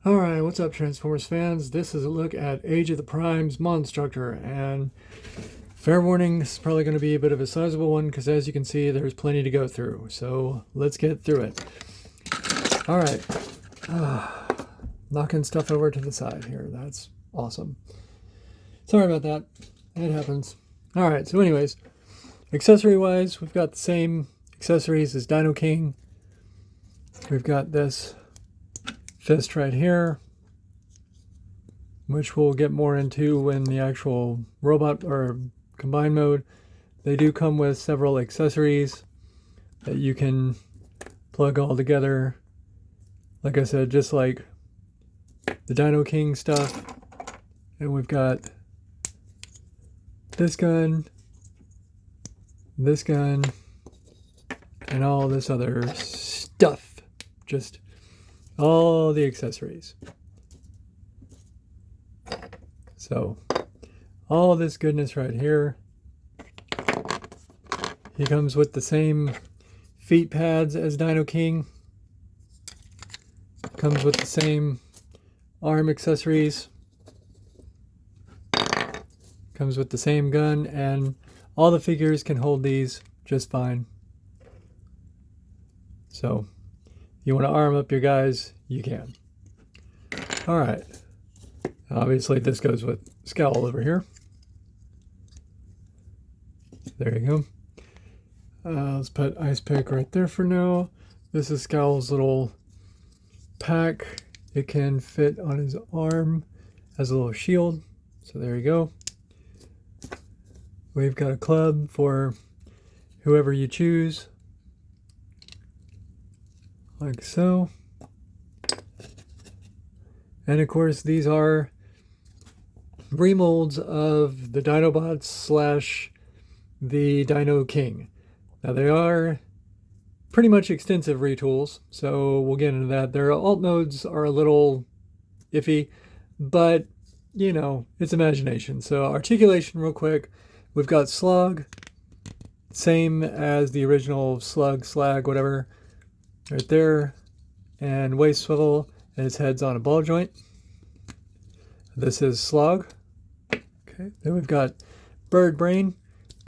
Alright, what's up Transformers fans? This is a look at Age of the Primes MONSTRUCTOR, and fair warning, this is probably going to be a bit of a sizable one because as you can see there's plenty to go through, so let's get through it. Alright, knocking stuff over to the side here, that's awesome. Sorry about that, it happens. Alright, so anyways, accessory wise, we've got the same accessories as Dino King. We've got this fist right here, which we'll get more into when the actual robot or combined mode. They do come with several accessories that you can plug all together. Like I said, just like the Dino King stuff. And we've got this gun, and all this other stuff. Just all the accessories. So, all this goodness right here. He comes with the same feet pads as Dino King. Comes with the same arm accessories. Comes with the same gun, and all the figures can hold these just fine. So, you want to arm up your guys, you can. Alright. Obviously this goes with Scowl over here. There you go. Let's put Ice Pick right there for now. This is Scowl's little pack. It can fit on his arm as a little shield. So there you go. We've got a club for whoever you choose. Like so. And of course these are remolds of the Dinobots slash the Dino King. Now they are pretty much extensive retools, so we'll get into that. Their alt modes are a little iffy, but you know, it's imagination. So articulation real quick. We've got Slug, same as the original Slug, Slag, whatever. Right there, and waist swivel, and his head's on a ball joint. This is Slog. Okay, then we've got Bird Brain,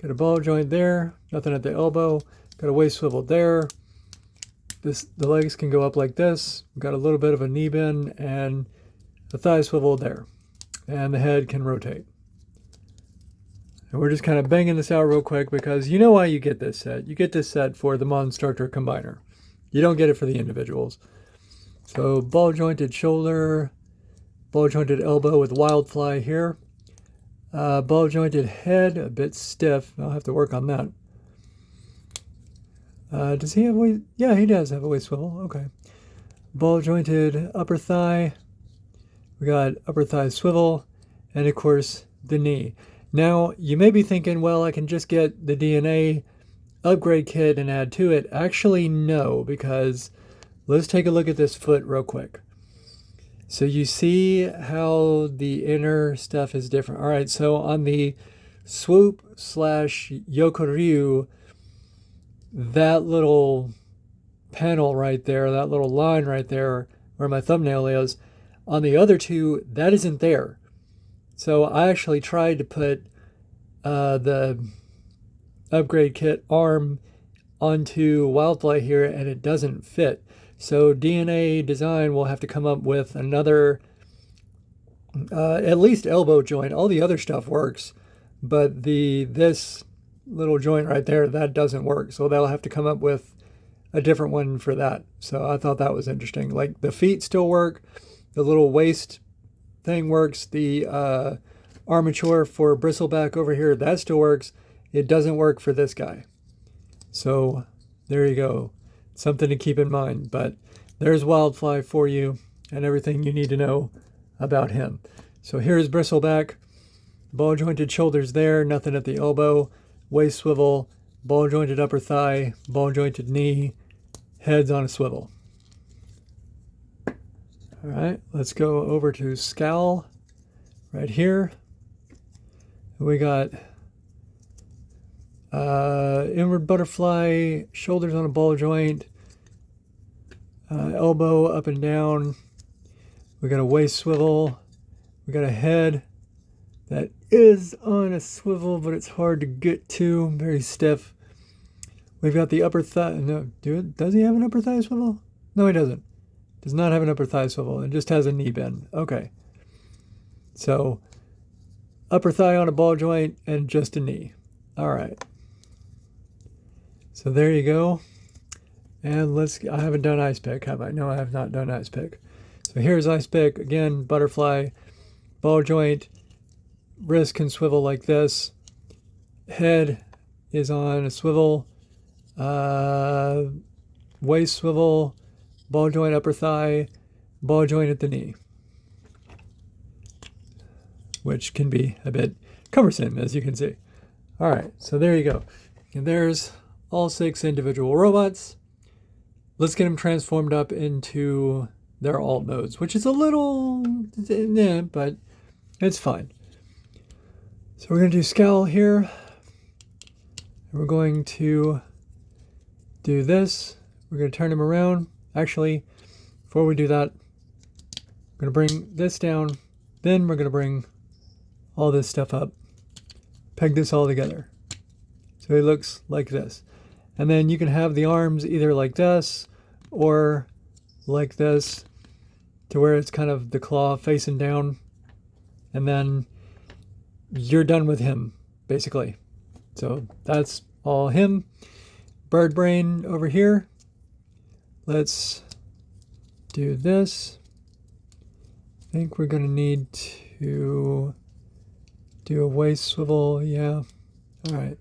got a ball joint there, nothing at the elbow, got a waist swivel there. The legs can go up like this. We've got a little bit of a knee bend and a thigh swivel there, and the head can rotate. And we're just kind of banging this out real quick because you know why you get this set. You get this set for the MONSTRUCTOR Combiner. You don't get it for the individuals. So ball jointed shoulder, ball jointed elbow with Wildfly here. Ball jointed head, a bit stiff. I'll have to work on that. Does he have a waist? Yeah, he does have a waist swivel. Okay. Ball jointed upper thigh. We got upper thigh swivel, and of course the knee. Now you may be thinking, well, I can just get the DNA upgrade kit and add to it. Actually, no, because let's take a look at this foot real quick. So you see how the inner stuff is different. All right, so on the swoop slash Yokoryu, that little panel right there, that little line right there where my thumbnail is, on the other two, that isn't there. So I actually tried to put the upgrade kit arm onto Wildfly here, and it doesn't fit. So DNA Design will have to come up with another at least elbow joint. All the other stuff works, but this little joint right there, that doesn't work. So they'll have to come up with a different one for that. So I thought that was interesting. Like the feet still work, the little waist thing works, the armature for Bristleback over here, that still works. It doesn't work for this guy. So there you go. Something to keep in mind. But there's Wildfly for you and everything you need to know about him. So here's Bristleback. Ball jointed shoulders there, nothing at the elbow. Waist swivel, ball jointed upper thigh, ball jointed knee, heads on a swivel. Alright, let's go over to Scowl right here. We got inward butterfly, shoulders on a ball joint, elbow up and down, We got a waist swivel. We got a head that is on a swivel, but it's hard to get to, very stiff. We've got the upper thigh. No, does he have an upper thigh swivel? No, he doesn't. Does not have an upper thigh swivel. It just has a knee bend. Okay. So upper thigh on a ball joint and just a knee. All right. So there you go. And I haven't done ice pick, have I? No, I have not done ice pick. So here's ice pick. Again, butterfly, ball joint, wrist can swivel like this. Head is on a swivel. Waist swivel, ball joint upper thigh, ball joint at the knee, which can be a bit cumbersome, as you can see. All right, so there you go. And there's all 6 individual robots. Let's get them transformed up into their alt modes, which is a little, but it's fine. So we're going to do scowl here. And we're going to do this. We're going to turn him around. Actually, before we do that, we're going to bring this down. Then we're going to bring all this stuff up. Peg this all together. So he looks like this. And then you can have the arms either like this or like this, to where it's kind of the claw facing down. And then you're done with him, basically. So that's all him. Bird brain over here. Let's do this. I think we're going to need to do a waist swivel. Yeah. All right.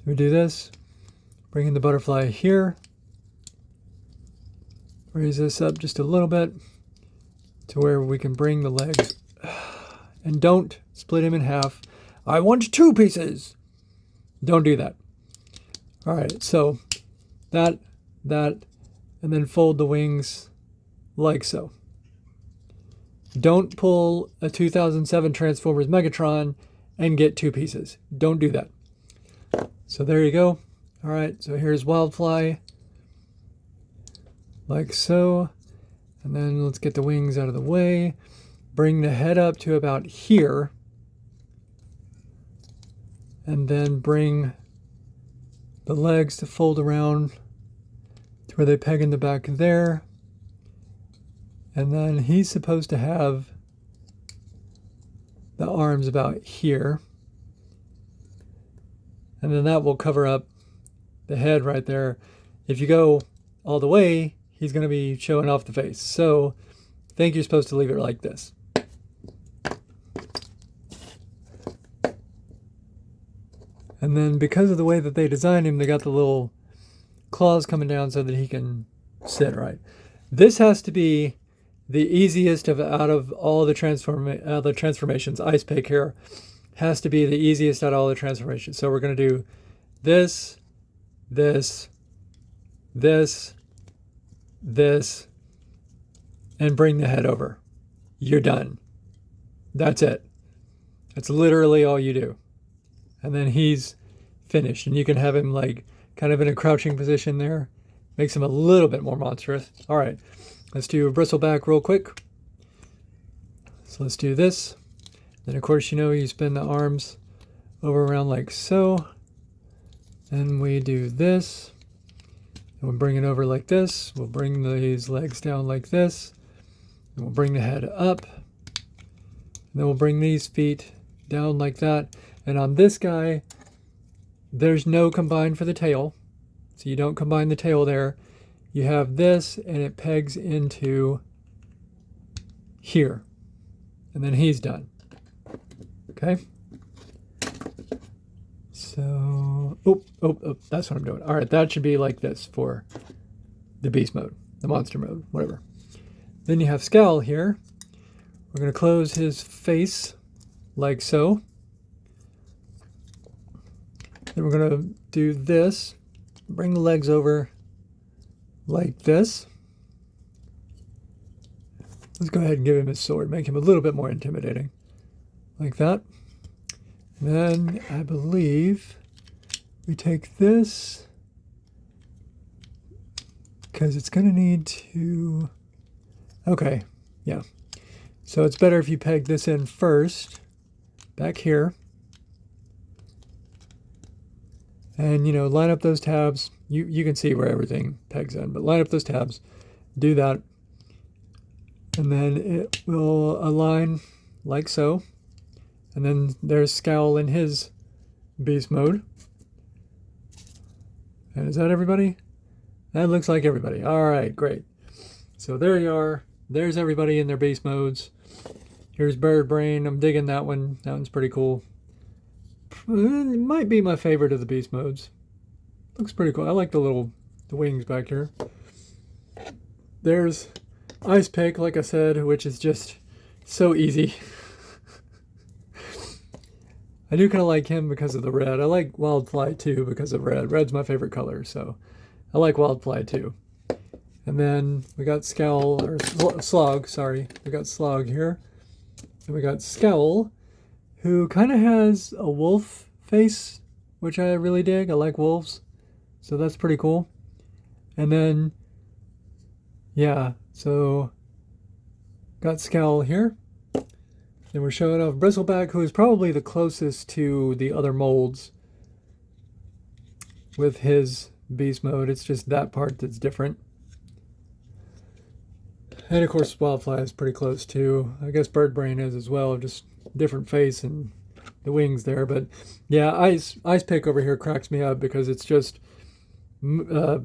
We do this. Bring in the butterfly here. Raise this up just a little bit to where we can bring the legs. And don't split him in half. I want 2 pieces. Don't do that. All right, so that, and then fold the wings like so. Don't pull a 2007 Transformers Megatron and get 2 pieces. Don't do that. So there you go. All right, so here's Wildfly, like so. And then let's get the wings out of the way. Bring the head up to about here. And then bring the legs to fold around to where they peg in the back there. And then he's supposed to have the arms about here. And then that will cover up the head right there. If you go all the way, he's going to be showing off the face. So I think you're supposed to leave it like this. And then because of the way that they designed him, they got the little claws coming down so that he can sit right. This has to be the easiest out of all the transformations. Ice pick here has to be the easiest out of all the transformations. So we're going to do this, this, this, this, and bring the head over. You're done. That's it. That's literally all you do. And then he's finished. And you can have him like kind of in a crouching position there. Makes him a little bit more monstrous. All right, let's do a bristleback real quick. So let's do this. Then of course, you know, you spin the arms over around like so. Then we do this. And we'll bring it over like this. We'll bring these legs down like this. And we'll bring the head up. And then we'll bring these feet down like that. And on this guy, there's no combine for the tail. So you don't combine the tail there. You have this and it pegs into here. And then he's done. Okay. So, that's what I'm doing. All right, that should be like this for the beast mode, the monster mode, whatever. Then you have Scowl here. We're going to close his face like so. Then we're going to do this. Bring the legs over like this. Let's go ahead and give him his sword. Make him a little bit more intimidating. Like that. And then I believe we take this because it's going to need to... Okay, yeah. So it's better if you peg this in first, back here. And, you know, line up those tabs. You can see where everything pegs in, but line up those tabs. Do that. And then it will align like so. And then there's Scowl in his beast mode. And is that everybody? That looks like everybody. All right, great. So there you are. There's everybody in their beast modes. Here's Bird Brain. I'm digging that one. That one's pretty cool. It might be my favorite of the beast modes. Looks pretty cool. I like the wings back here. There's Ice Pick, like I said, which is just so easy. I do kind of like him because of the red. I like Wildfly too because of red. Red's my favorite color, so I like Wildfly too. And then we got Scowl, or Slog, sorry. We got Slog here. And we got Scowl, who kind of has a wolf face, which I really dig. I like wolves, so that's pretty cool. And then, yeah, so got Scowl here. Then we're showing off Bristleback, who is probably the closest to the other molds with his beast mode. It's just that part that's different. And of course, Wildfly is pretty close too. I guess Bird Brain is as well, just different face and the wings there. But yeah, Ice Pick over here cracks me up because it's just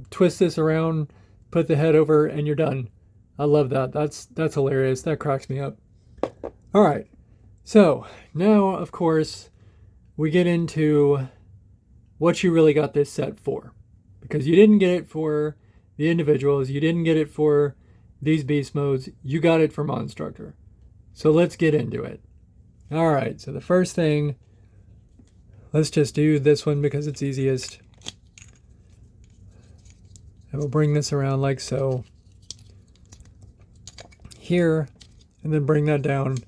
twist this around, put the head over, and you're done. I love that. That's hilarious. That cracks me up. All right. So now, of course, we get into what you really got this set for. Because you didn't get it for the individuals. You didn't get it for these beast modes. You got it for Monstructor. So let's get into it. All right. So the first thing, let's just do this one because it's easiest. I will bring this around like so. Here, and then bring that down.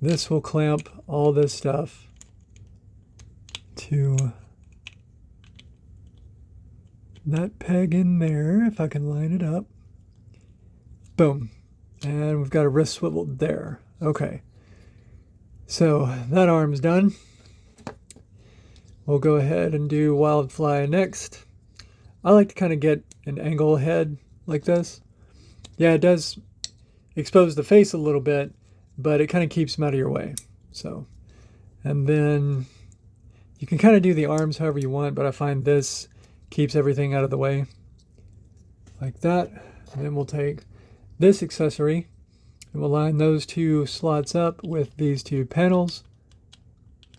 This will clamp all this stuff to that peg in there, if I can line it up. Boom. And we've got a wrist swivel there. Okay. So that arm's done. We'll go ahead and do Wildfly next. I like to kind of get an angle head like this. Yeah, it does expose the face a little bit, but it kind of keeps them out of your way. So, and then you can kind of do the arms however you want, but I find this keeps everything out of the way. Like that. And then we'll take this accessory and we'll line those two slots up with these two panels,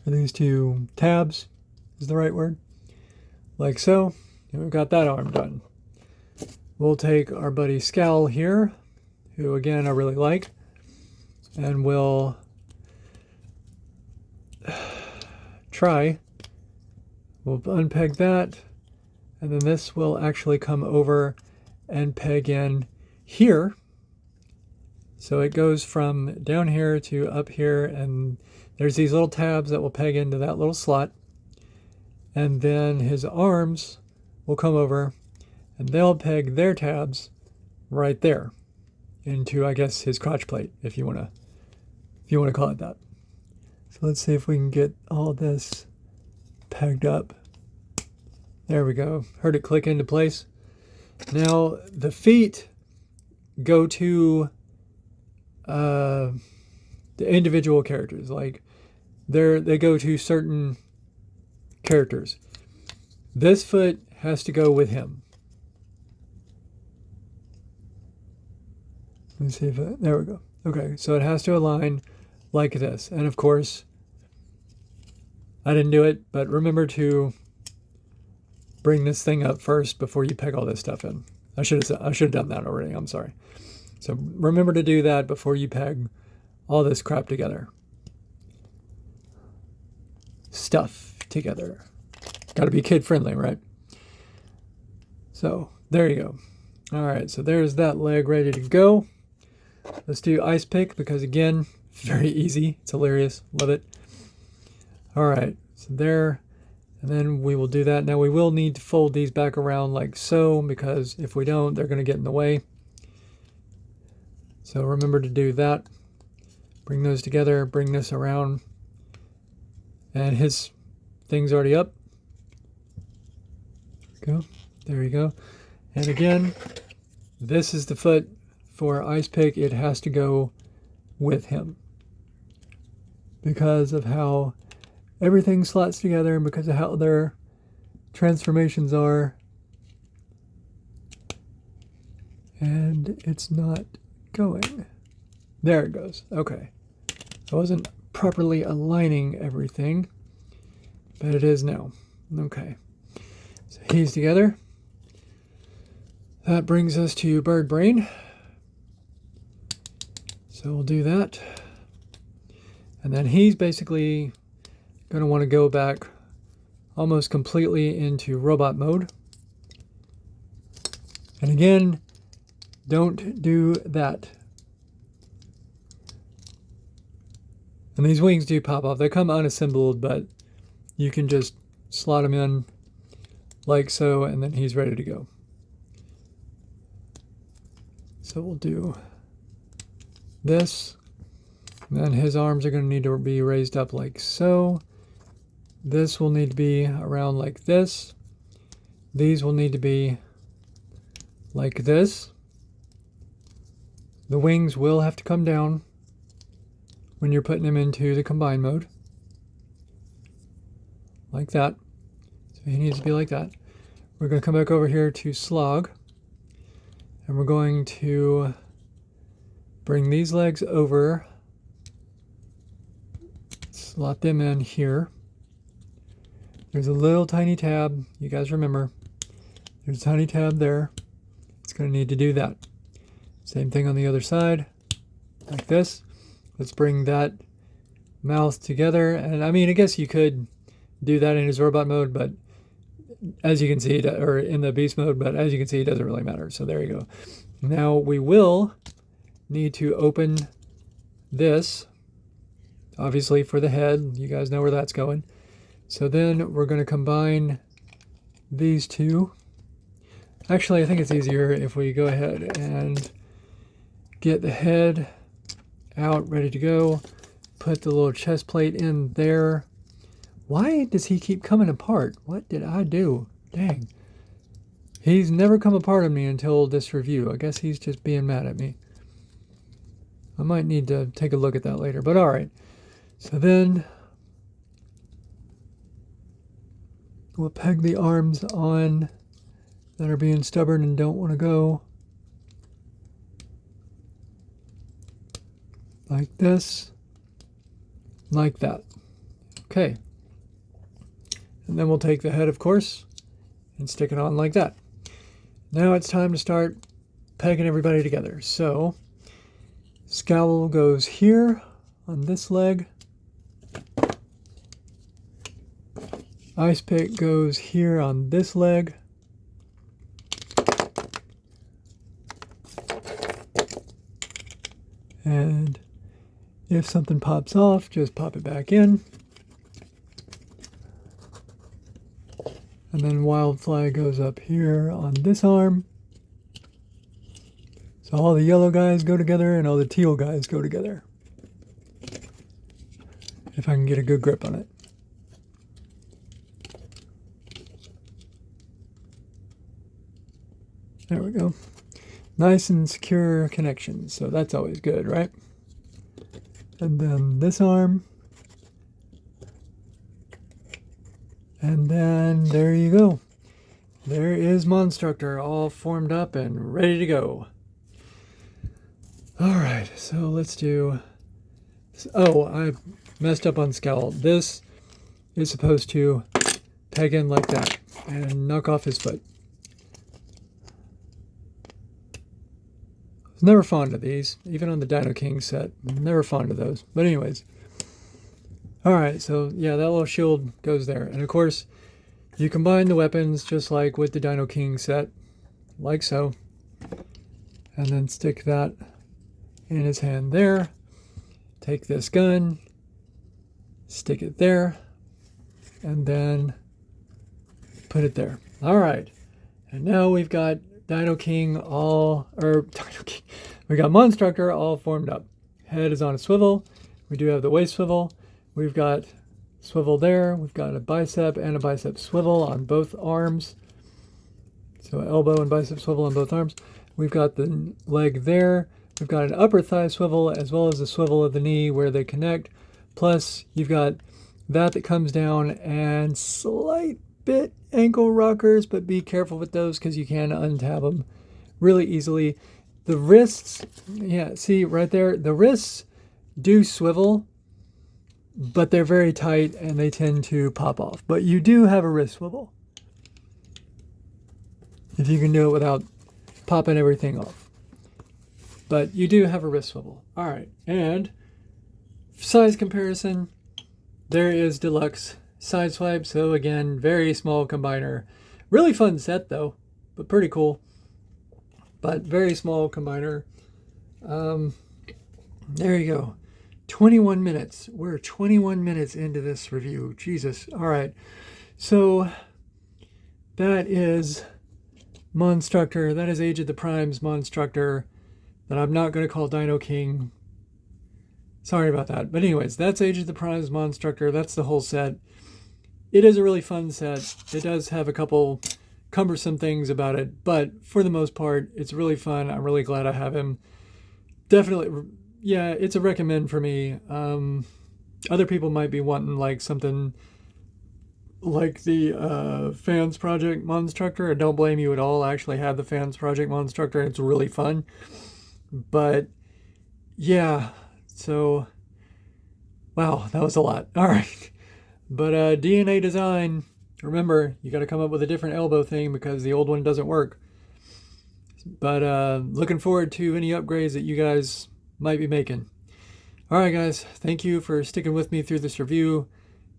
or these two tabs is the right word. Like so. And we've got that arm done. We'll take our buddy Scowl here, who again I really like, and we'll try. We'll unpeg that, and then this will actually come over and peg in here. So it goes from down here to up here, and there's these little tabs that will peg into that little slot. And then his arms will come over and they'll peg their tabs right there into, I guess, his crotch plate, if you want to call it that. So let's see if we can get all this pegged up. There we go. Heard it click into place. Now the feet go to the individual characters. Like they go to certain characters. This foot has to go with him. Let's see if there we go. Okay, so it has to align like this. And of course, I didn't do it, but remember to bring this thing up first before you peg all this stuff in. I should have done that already. I'm sorry. So remember to do that before you peg all this crap together. Stuff together. Got to be kid friendly, right? So there you go. All right, so there's that leg ready to go. Let's do Ice Pick because again, very easy. It's hilarious. Love it. All right, so there, and then we will do that. Now we will need to fold these back around like so because if we don't, they're going to get in the way. So remember to do that. Bring those together, bring this around. And his thing's already up. Go. There you go. And again, this is the foot for Ice Pick. It has to go with him because of how everything slots together and because of how their transformations are. And it's not going. There it goes. Okay. I wasn't properly aligning everything, but it is now. Okay. So he's together. That brings us to Bird Brain. So we'll do that. And then he's basically going to want to go back almost completely into robot mode. And again, don't do that. And these wings do pop off. They come unassembled, but you can just slot them in like so, and then he's ready to go. So we'll do this. And then his arms are going to need to be raised up like so. This will need to be around like this. These will need to be like this. The wings will have to come down when you're putting them into the combine mode. Like that. So he needs to be like that. We're going to come back over here to slog. And we're going to bring these legs over. Slot them in here. There's a little tiny tab. You guys remember. There's a tiny tab there. It's going to need to do that. Same thing on the other side. Like this. Let's bring that mouth together. And I mean, I guess you could do that in his robot mode, but as you can see, or in the beast mode, but as you can see, it doesn't really matter. So there you go. Now we will need to open this, obviously for the head. You guys know where that's going. So then we're going to combine these two. Actually, I think it's easier if we go ahead and get the head out, ready to go. Put the little chest plate in there. Why does he keep coming apart? What did I do? Dang. He's never come apart on me until this review. I guess he's just being mad at me. I might need to take a look at that later, but all right. So then we'll peg the arms on that are being stubborn and don't want to go. Like this. Like that. Okay. And then we'll take the head, of course, and stick it on like that. Now it's time to start pegging everybody together. So, Scowl goes here on this leg. Ice Pick goes here on this leg. And if something pops off, just pop it back in. And then Wildfly goes up here on this arm. So all the yellow guys go together and all the teal guys go together. If I can get a good grip on it. There we go. Nice and secure connection. So that's always good, right? And then this arm. And then there you go. There is Monstructor all formed up and ready to go. All right, so let's do... Oh, I messed up on Scowl. This is supposed to peg in like that and knock off his foot. I was never fond of these, even on the Dino King set. Never fond of those. But anyways. Alright, so yeah, that little shield goes there. And of course, you combine the weapons just like with the Dino King set. Like so. And then stick that in his hand there. Take this gun. Stick it there. And then put it there. Alright. And now we've got Dino King all... Or, Dino King. We got Monstructor all formed up. Head is on a swivel. We do have the waist swivel. We've got swivel there. We've got a bicep and a bicep swivel on both arms. So elbow and bicep swivel on both arms. We've got the leg there. We've got an upper thigh swivel as well as the swivel of the knee where they connect. Plus, you've got that comes down and slight bit ankle rockers, but be careful with those because you can untab them really easily. The wrists, yeah, see right there, the wrists do swivel, but they're very tight and they tend to pop off. But you do have a wrist swivel if you can do it without popping everything off. But you do have a wrist swivel. All right, and size comparison, there is deluxe side swipe. So again, very small combiner. Really fun set though, but pretty cool. But very small combiner. There you go. 21 minutes. We're 21 minutes into this review. Jesus. All right. So that is Monstructor. That is Age of the Primes Monstructor that I'm not going to call Dino King. Sorry about that. But anyways, that's Age of the Primes Monstructor. That's the whole set. It is a really fun set. It does have a couple cumbersome things about it, but for the most part, it's really fun. I'm really glad I have him. Definitely, yeah, it's a recommend for me. Other people might be wanting like something like the Fans Project Monstructor. I don't blame you at all. I actually have the Fans Project Monstructor. It's really fun. But yeah, so wow, that was a lot. All right. But DNA design, remember, you got to come up with a different elbow thing because the old one doesn't work. But looking forward to any upgrades that you guys might be making. All right, guys, thank you for sticking with me through this review.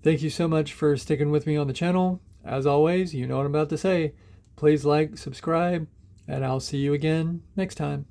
Thank you so much for sticking with me on the channel. As always, you know what I'm about to say. Please like, subscribe, and I'll see you again next time.